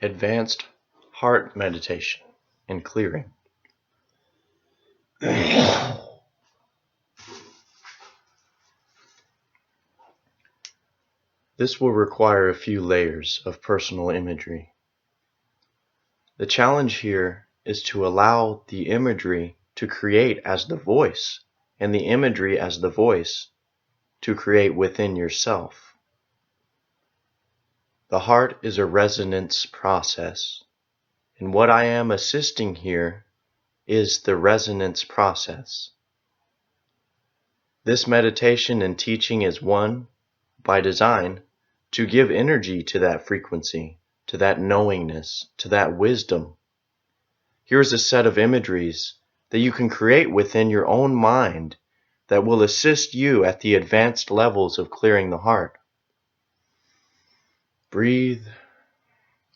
Advanced Heart Meditation and Clearing. This will require a few layers of personal imagery. The challenge here is to allow the imagery to create as the voice, and the imagery as the voice to create within yourself. The heart is a resonance process, and what I am assisting here is the resonance process. This meditation and teaching is one, by design, to give energy to that frequency, to that knowingness, to that wisdom. Here's a set of imageries that you can create within your own mind that will assist you at the advanced levels of clearing the heart. Breathe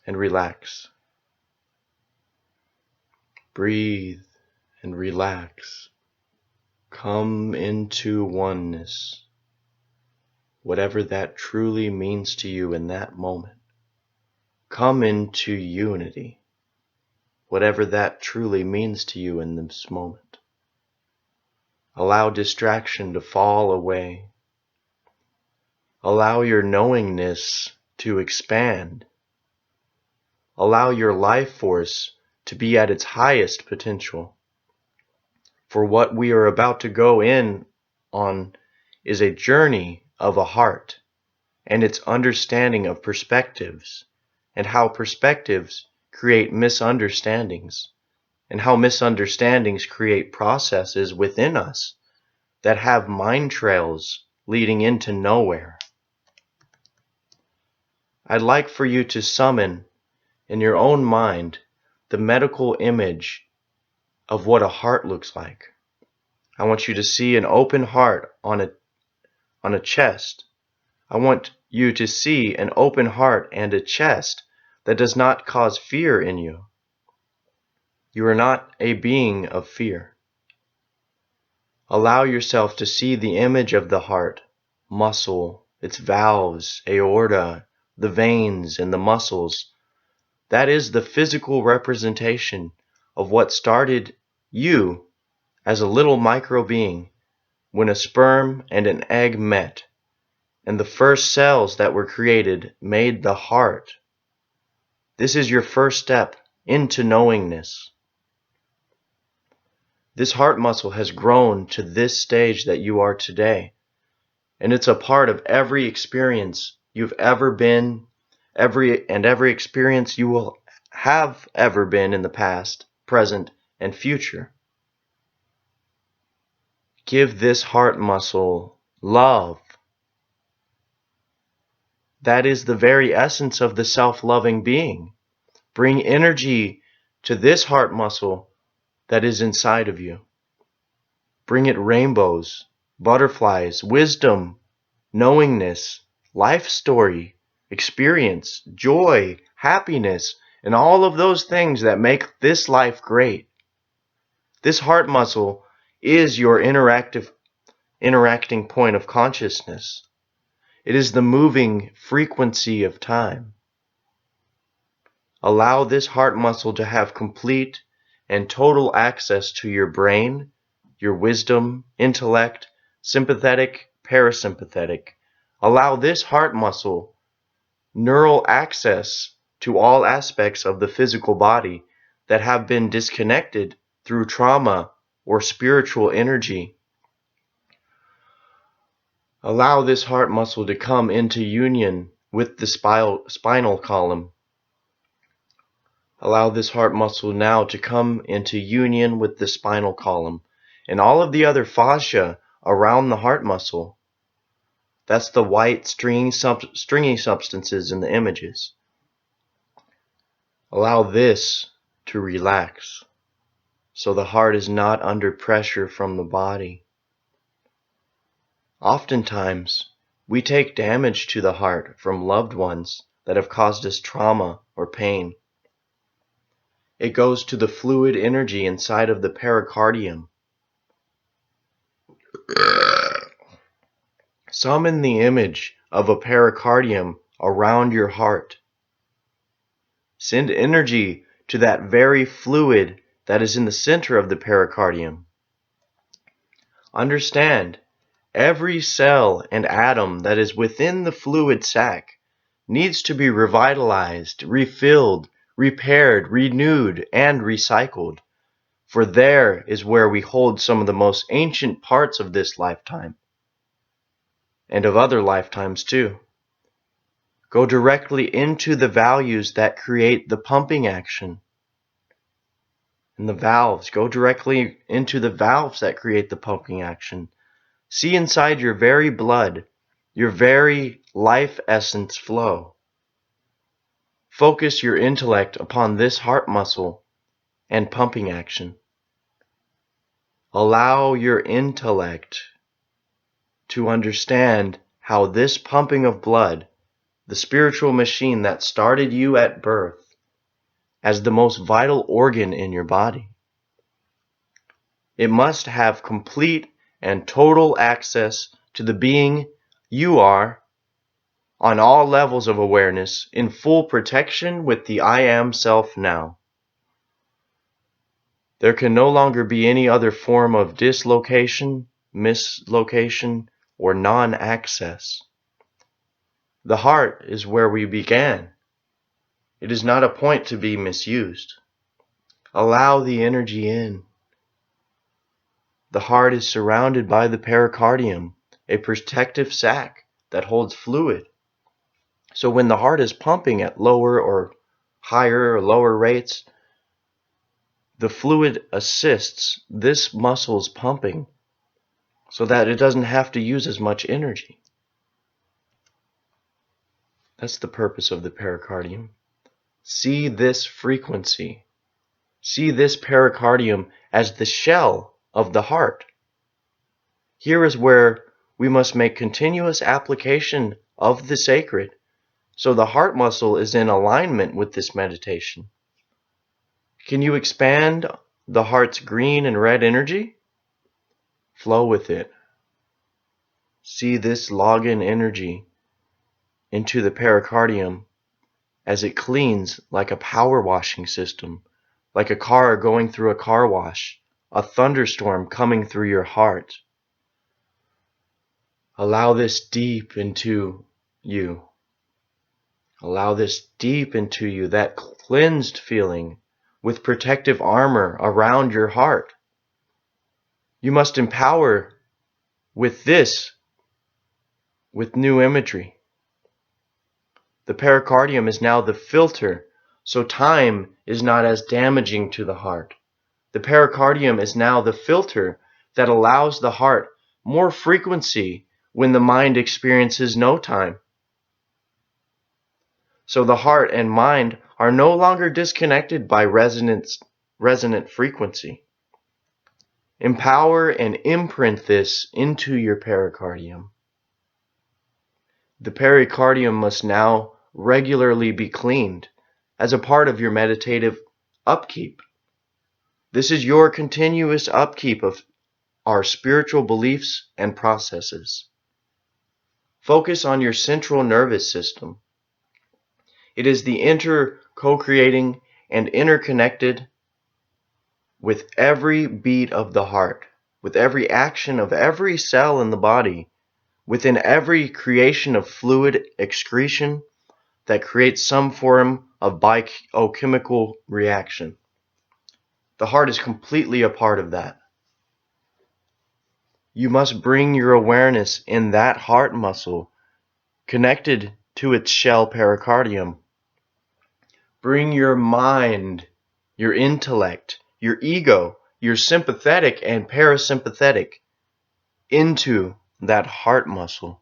and relax. Breathe and relax. Come into oneness. Whatever that truly means to you in that moment. Come into unity. Whatever that truly means to you in this moment. Allow distraction to fall away. Allow your knowingness to expand. Allow your life force to be at its highest potential. For what we are about to go in on is a journey of a heart and its understanding of perspectives, and how perspectives create misunderstandings, and how misunderstandings create processes within us that have mind trails leading into nowhere. I'd like for you to summon in your own mind the medical image of what a heart looks like. I want you to see an open heart on a chest. I want you to see an open heart and a chest that does not cause fear in you. You are not a being of fear. Allow yourself to see the image of the heart, muscle, its valves, aorta, the veins and the muscles. That is the physical representation of what started you as a little micro being when a sperm and an egg met, and the first cells that were created made the heart. This is your first step into knowingness. This heart muscle has grown to this stage that you are today, and it's a part of every experience you've ever been, every experience you will have ever been in the past, present, and future. Give this heart muscle love. That is the very essence of the self-loving being. Bring energy to this heart muscle that is inside of you. Bring it rainbows, butterflies, wisdom, knowingness, life story, experience, joy, happiness, and all of those things that make this life great. This heart muscle is your interacting point of consciousness. It is the moving frequency of time. Allow this heart muscle to have complete and total access to your brain, your wisdom, intellect, sympathetic, parasympathetic. Allow this heart muscle neural access to all aspects of the physical body that have been disconnected through trauma or spiritual energy. Allow this heart muscle to come into union with the spinal column. Allow this heart muscle now to come into union with the spinal column and all of the other fascia around the heart muscle. That's the white stringy substances in the images. Allow this to relax so the heart is not under pressure from the body. Oftentimes, we take damage to the heart from loved ones that have caused us trauma or pain. It goes to the fluid energy inside of the pericardium. Summon the image of a pericardium around your heart. Send energy to that very fluid that is in the center of the pericardium. Understand, every cell and atom that is within the fluid sac needs to be revitalized, refilled, repaired, renewed, and recycled. For there is where we hold some of the most ancient parts of this lifetime, and of other lifetimes too. Go directly into the values that create the pumping action. And the valves, go directly into the valves that create the pumping action. See inside your very blood, your very life essence flow. Focus your intellect upon this heart muscle and pumping action. Allow your intellect to understand how this pumping of blood, the spiritual machine that started you at birth, as the most vital organ in your body, it must have complete and total access to the being you are on all levels of awareness, in full protection with the I Am Self now. There can no longer be any other form of dislocation, mislocation, or non-access. The heart is where we began. It is not a point to be misused. Allow the energy in. The heart is surrounded by the pericardium, a protective sac that holds fluid. So when the heart is pumping at lower or higher or lower rates, the fluid assists this muscle's pumping so that it doesn't have to use as much energy. That's the purpose of the pericardium. See this frequency. See this pericardium as the shell of the heart. Here is where we must make continuous application of the sacred, so the heart muscle is in alignment with this meditation. Can you expand the heart's green and red energy? Flow with it. See this login energy into the pericardium as it cleans like a power washing system, like a car going through a car wash, a thunderstorm coming through your heart. Allow this deep into you. Allow this deep into you, that cleansed feeling with protective armor around your heart. You must empower with this, with new imagery. The pericardium is now the filter, so time is not as damaging to the heart. The pericardium is now the filter that allows the heart more frequency when the mind experiences no time. So the heart and mind are no longer disconnected by resonant frequency. Empower and imprint this into your pericardium. The pericardium must now regularly be cleaned as a part of your meditative upkeep. This is your continuous upkeep of our spiritual beliefs and processes. Focus on your central nervous system. It is the co-creating and interconnected with every beat of the heart, with every action of every cell in the body, within every creation of fluid excretion that creates some form of biochemical reaction. The heart is completely a part of that. You must bring your awareness in that heart muscle connected to its shell pericardium. Bring your mind, your intellect, your ego, your sympathetic and parasympathetic into that heart muscle.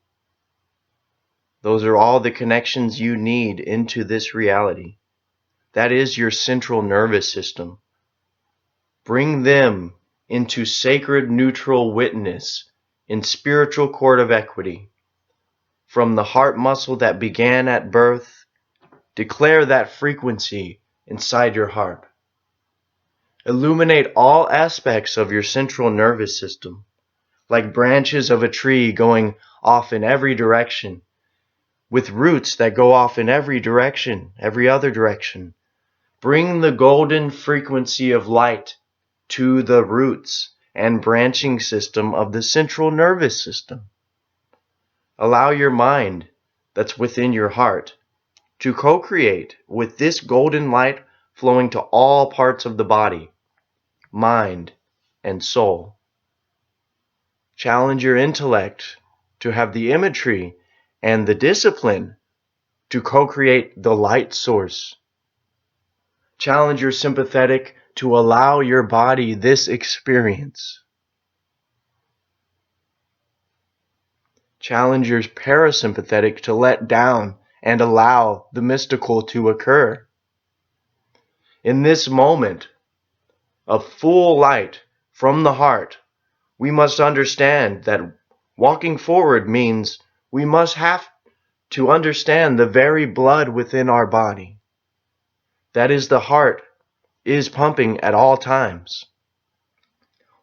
Those are all the connections you need into this reality. That is your central nervous system. Bring them into sacred neutral witness in spiritual court of equity. From the heart muscle that began at birth, declare that frequency inside your heart. Illuminate all aspects of your central nervous system, like branches of a tree going off in every direction, with roots that go off in every direction, every other direction. Bring the golden frequency of light to the roots and branching system of the central nervous system. Allow your mind that's within your heart to co-create with this golden light flowing to all parts of the body, mind, and soul. Challenge your intellect to have the imagery and the discipline to co-create the light source. Challenge your sympathetic to allow your body this experience. Challenge your parasympathetic to let down and allow the mystical to occur. In this moment of full light from the heart, we must understand that walking forward means we must have to understand the very blood within our body. That is, the heart is pumping at all times.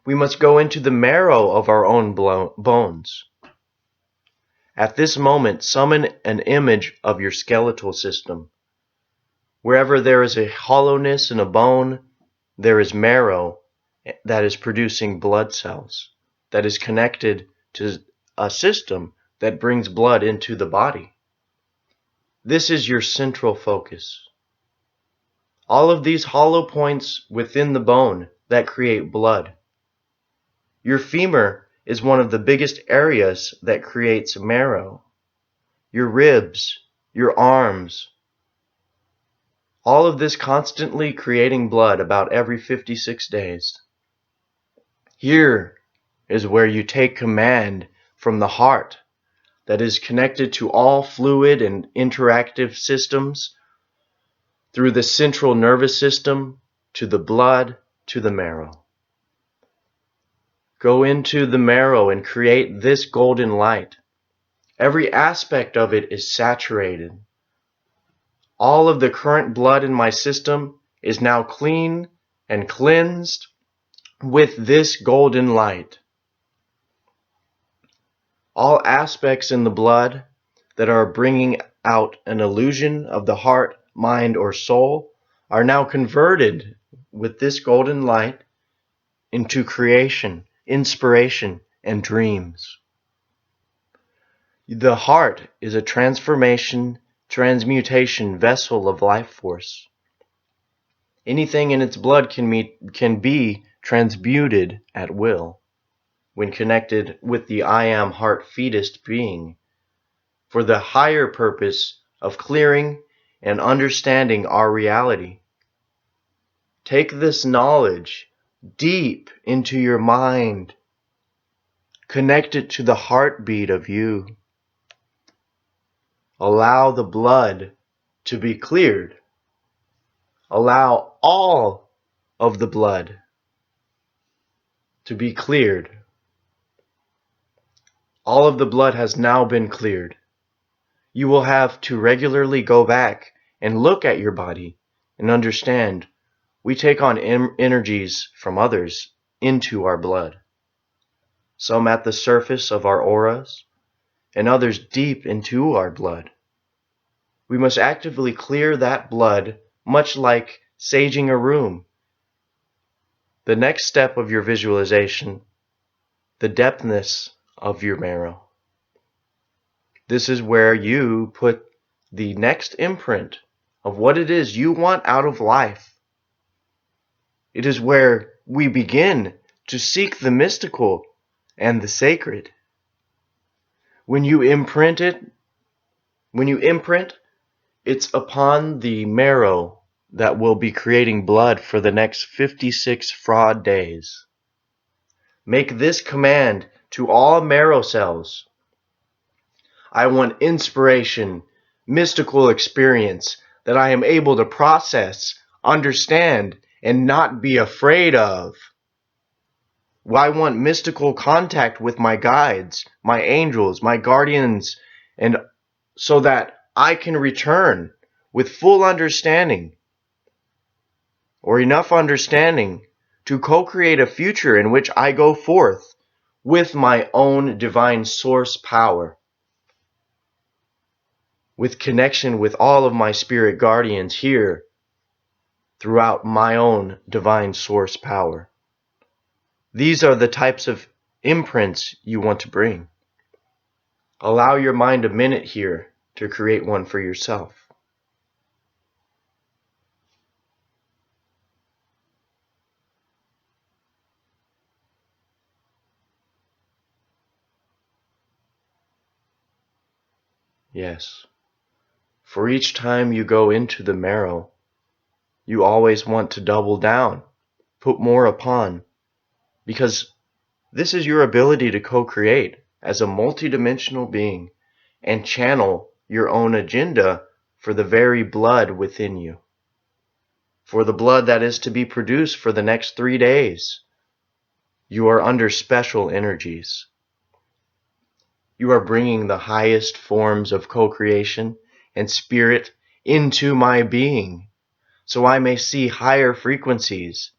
We must go into the marrow of our own bones. At this moment, summon an image of your skeletal system. Wherever there is a hollowness in a bone, there is marrow that is producing blood cells, that is connected to a system that brings blood into the body. This is your central focus. All of these hollow points within the bone that create blood. Your femur is one of the biggest areas that creates marrow. Your ribs, your arms, all of this constantly creating blood about every 56 days. Here is where you take command from the heart that is connected to all fluid and interactive systems through the central nervous system to the blood to the marrow. Go into the marrow and create this golden light. Every aspect of it is saturated. All of the current blood in my system is now clean and cleansed with this golden light. All aspects in the blood that are bringing out an illusion of the heart, mind, or soul are now converted with this golden light into creation, inspiration, and dreams. The heart is a transmutation vessel of life force. Anything in its blood can be transmuted at will when connected with the I am heart fetus being for the higher purpose of clearing and understanding our reality. Take this knowledge deep into your mind. Connect it to the heartbeat of you. Allow the blood to be cleared. Allow all of the blood to be cleared. All of the blood has now been cleared. You will have to regularly go back and look at your body and understand we take on energies from others into our blood. Some at the surface of our auras, and others deep into our blood. We must actively clear that blood, much like saging a room. The next step of your visualization, the depthness of your marrow. This is where you put the next imprint of what it is you want out of life. It is where we begin to seek the mystical and the sacred. When you imprint, it's upon the marrow that will be creating blood for the next 56 fraud days. Make this command to all marrow cells. I want inspiration, mystical experience that I am able to process, understand, and not be afraid of. I want mystical contact with my guides, my angels, my guardians, and so that I can return with full understanding or enough understanding to co-create a future in which I go forth with my own divine source power, with connection with all of my spirit guardians here throughout my own divine source power. These are the types of imprints you want to bring. Allow your mind a minute here to create one for yourself. Yes. For each time you go into the marrow, you always want to double down, put more upon, because this is your ability to co-create as a multidimensional being and channel your own agenda for the very blood within you, for the blood that is to be produced for the next 3 days. You are under special energies. You are bringing the highest forms of co-creation and spirit into my being, so I may see higher frequencies,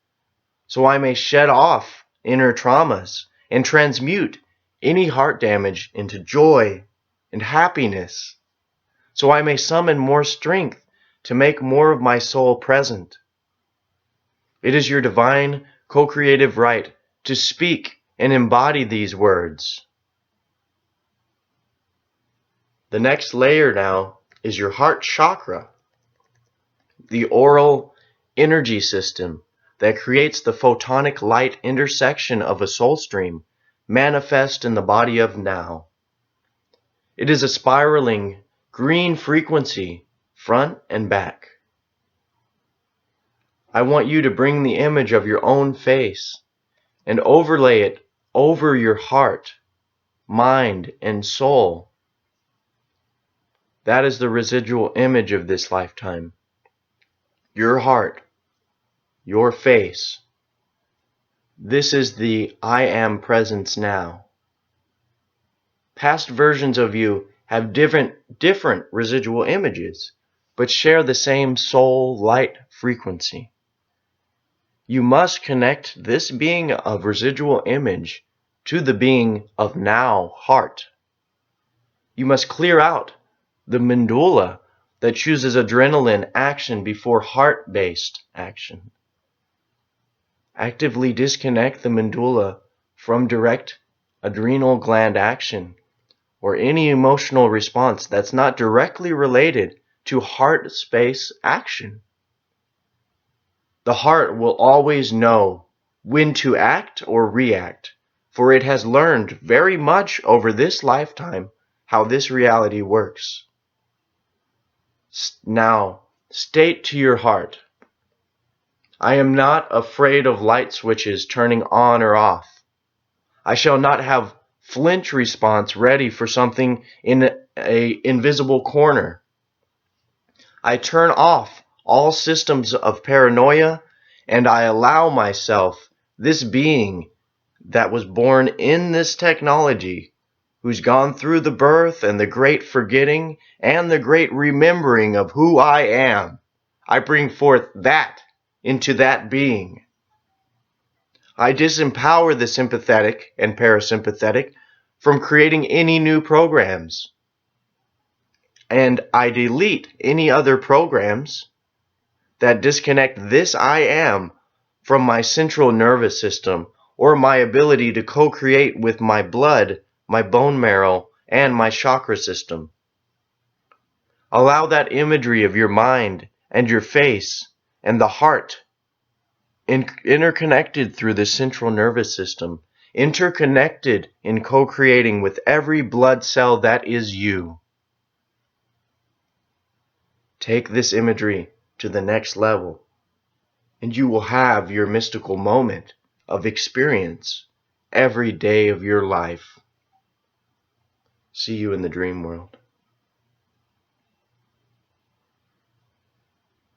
so I may shed off inner traumas and transmute any heart damage into joy and happiness, so I may summon more strength to make more of my soul present. It is your divine co-creative right to speak and embody these words. The next layer now is your heart chakra, the oral energy system that creates the photonic light intersection of a soul stream manifest in the body of now. It is a spiraling green frequency, front and back. I want you to bring the image of your own face and overlay it over your heart, mind, and soul. That is the residual image of this lifetime. Your heart, your face. This is the I am presence now. Past versions of you have different residual images, but share the same soul light frequency. You must connect this being of residual image to the being of now heart. You must clear out the medulla that chooses adrenaline action before heart-based action. Actively disconnect the medulla from direct adrenal gland action or any emotional response that's not directly related to heart space action. The heart will always know when to act or react, for it has learned very much over this lifetime how this reality works. Now, state to your heart, I am not afraid of light switches turning on or off. I shall not have flinch response ready for something in an invisible corner. I turn off all systems of paranoia and I allow myself, this being that was born in this technology, who's gone through the birth and the great forgetting and the great remembering of who I am. I bring forth that into that being. I disempower the sympathetic and parasympathetic from creating any new programs. And I delete any other programs that disconnect this I am from my central nervous system or my ability to co-create with my blood, my bone marrow, and my chakra system. Allow that imagery of your mind and your face and the heart interconnected through the central nervous system, interconnected in co-creating with every blood cell that is you. Take this imagery to the next level, and you will have your mystical moment of experience every day of your life. See you in the dream world.